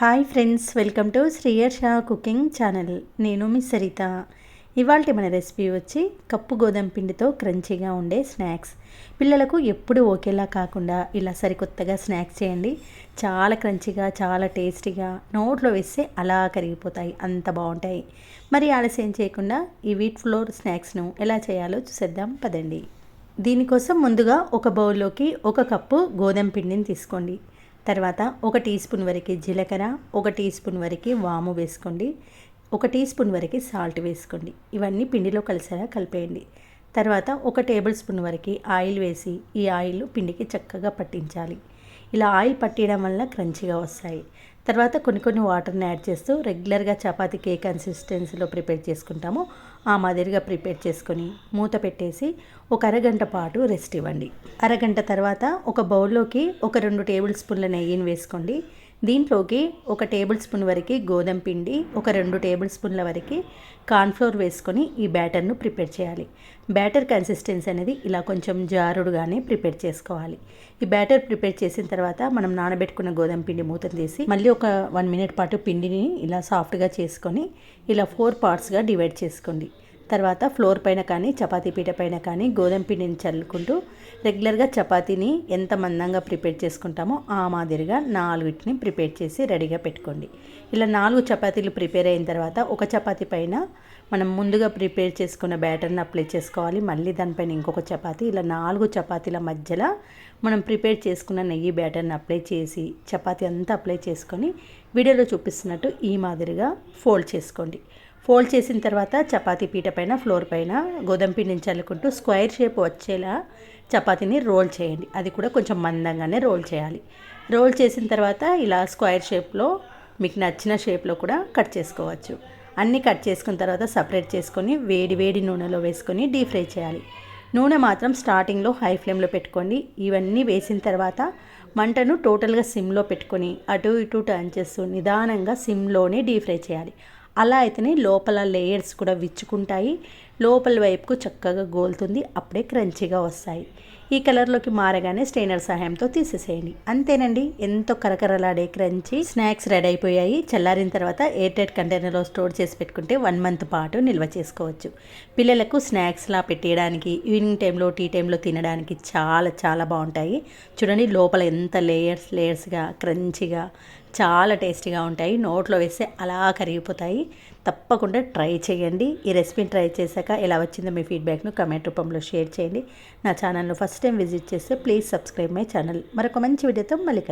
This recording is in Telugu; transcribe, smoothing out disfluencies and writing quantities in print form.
Hi friends, welcome to Sriyarsha cooking channel. నేను మీ సరిత. ఇవాళ మన రెసిపీ వచ్చి కప్పు గోధుమ పిండితో క్రంచీగా ఉండే స్నాక్స్. పిల్లలకు ఎప్పుడు ఒకేలా కాకుండా ఇలా సరికొత్తగా స్నాక్స్ చేయండి. చాలా క్రంచీగా, చాలా టేస్టీగా, నోట్లో వేస్తే అలా కరిగిపోతాయి, అంత బాగుంటాయి. మరి ఆలస్యం చేయకుండా ఈ వీట్ ఫ్లోర్ స్నాక్స్ను ఎలా చేయాలో చూసేద్దాం పదండి. దీనికోసం ముందుగా ఒక బౌల్లోకి 1 కప్పు గోధుమ పిండిని తీసుకోండి. తర్వాత 1 టీ స్పూన్ వరకు జీలకర్ర, 1 టీ స్పూన్ వరకు వాము వేసుకోండి, 1 టీ స్పూన్ వరకు సాల్ట్ వేసుకోండి. ఇవన్నీ పిండిలో కలిసేలా కలిపేయండి. తర్వాత 1 టేబుల్ స్పూన్ వరకు ఆయిల్ వేసి ఈ ఆయిల్ పిండికి చక్కగా పట్టించాలి. ఇలా ఆయిల్ పట్టడం వల్ల క్రంచిగా వస్తాయి. తర్వాత కొన్ని వాటర్ని యాడ్ చేస్తూ రెగ్యులర్గా చపాతీ కేక్ కన్సిస్టెన్సీలో ప్రిపేర్ చేసుకుంటాము ఆ మాదిరిగా ప్రిపేర్ చేసుకొని మూత పెట్టేసి ఒక అరగంట పాటు రెస్ట్ ఇవ్వండి. అరగంట తర్వాత ఒక బౌల్లోకి 2 టేబుల్ స్పూన్ల నెయ్యిని వేసుకోండి. దీంట్లోకి 1 టేబుల్ స్పూన్ వరకు గోధుమ పిండి, 2 టేబుల్ స్పూన్ల వరకు కార్న్ఫ్లోర్ వేసుకొని ఈ బ్యాటర్ను ప్రిపేర్ చేయాలి. బ్యాటర్ కన్సిస్టెన్సీ అనేది ఇలా కొంచెం జారుడుగానే ప్రిపేర్ చేసుకోవాలి. ఈ బ్యాటర్ ప్రిపేర్ చేసిన తర్వాత మనం నానబెట్టుకున్న గోధుమ పిండి మూతను తీసి మళ్ళీ ఒక 1 మినిట్ పాటు పిండిని ఇలా సాఫ్ట్గా చేసుకొని ఇలా 4 పార్ట్స్గా డివైడ్ చేసుకోండి. తర్వాత ఫ్లోర్ పైన కానీ చపాతీ పీట పైన కానీ గోధుమ పిండిని చల్లుకుంటూ రెగ్యులర్గా చపాతీని ఎంత మందంగా ప్రిపేర్ చేసుకుంటామో ఆ మాదిరిగా 4 ప్రిపేర్ చేసి రెడీగా పెట్టుకోండి. ఇలా 4 చపాతీలు ప్రిపేర్ అయిన తర్వాత ఒక చపాతీ పైన మనం ముందుగా ప్రిపేర్ చేసుకున్న బ్యాటర్ని అప్లై చేసుకోవాలి. మళ్ళీ దానిపైన ఇంకొక చపాతీ, ఇలా 4 చపాతీల మధ్యలో మనం ప్రిపేర్ చేసుకున్న నెయ్యి బ్యాటర్ని అప్లై చేసి చపాతీ అంతా అప్లై చేసుకొని వీడియోలో చూపిస్తున్నట్టు ఈ మాదిరిగా ఫోల్డ్ చేసుకోండి. ఫోల్డ్ చేసిన తర్వాత చపాతీ పీట పైన ఫ్లోర్ పైన గోధుమ పిండిని చల్లుకుంటూ స్క్వేర్ షేప్ వచ్చేలా చపాతీని రోల్ చేయండి. అది కూడా కొంచెం మందంగానే రోల్ చేయాలి. రోల్ చేసిన తర్వాత ఇలా స్క్వేర్ షేప్లో మీకు నచ్చిన షేప్లో కూడా కట్ చేసుకోవచ్చు. అన్నీ కట్ చేసుకున్న తర్వాత సపరేట్ చేసుకొని వేడి నూనెలో వేసుకొని డీప్ ఫ్రై చేయాలి. నూనె మాత్రం స్టార్టింగ్లో హై ఫ్లేమ్లో పెట్టుకోండి. ఇవన్నీ వేసిన తర్వాత మంటను టోటల్గా సిమ్లో పెట్టుకొని అటు ఇటు టర్న్ చేస్తూ నిదానంగా సిమ్లోనే డీప్ ఫ్రై చేయాలి. అలా అయితేనే లోపల లేయర్స్ కూడా విచ్చుకుంటాయి, లోపల వైపుకు చక్కగా గోలుతుంది, అప్పుడే క్రంచీగా వస్తాయి. ఈ కలర్లోకి మారగానే స్ట్రైనర్ సహాయంతో తీసేసేయండి. అంతేనండి, ఎంతో కరకరలాడే క్రంచీ స్నాక్స్ రెడీ అయిపోయాయి. చల్లారిన తర్వాత ఎయిర్ టైట్ కంటైనర్లో స్టోర్ చేసి పెట్టుకుంటే 1 మంత్ పాటు నిల్వ చేసుకోవచ్చు. పిల్లలకు స్నాక్స్లా పెట్టేయడానికి, ఈవినింగ్ టైంలో టీ టైంలో తినడానికి చాలా చాలా బాగుంటాయి. చూడండి లోపల ఎంత లేయర్స్గా క్రంచీగా చాలా టేస్టీగా ఉంటాయి. నోట్లో వేస్తే అలా కరిగిపోతాయి. తప్పకుండా ట్రై చేయండి. ఈ రెసిపీని ట్రై చేశాక ఎలా వచ్చిందో మీ ఫీడ్బ్యాక్ను కమెంట్ రూపంలో షేర్ చేయండి. నా ఛానల్ను ఫస్ట్ టైం విజిట్ చేస్తే ప్లీజ్ సబ్స్క్రైబ్ మై ఛానల్. మరొక మంచి వీడియోతో మళ్ళీ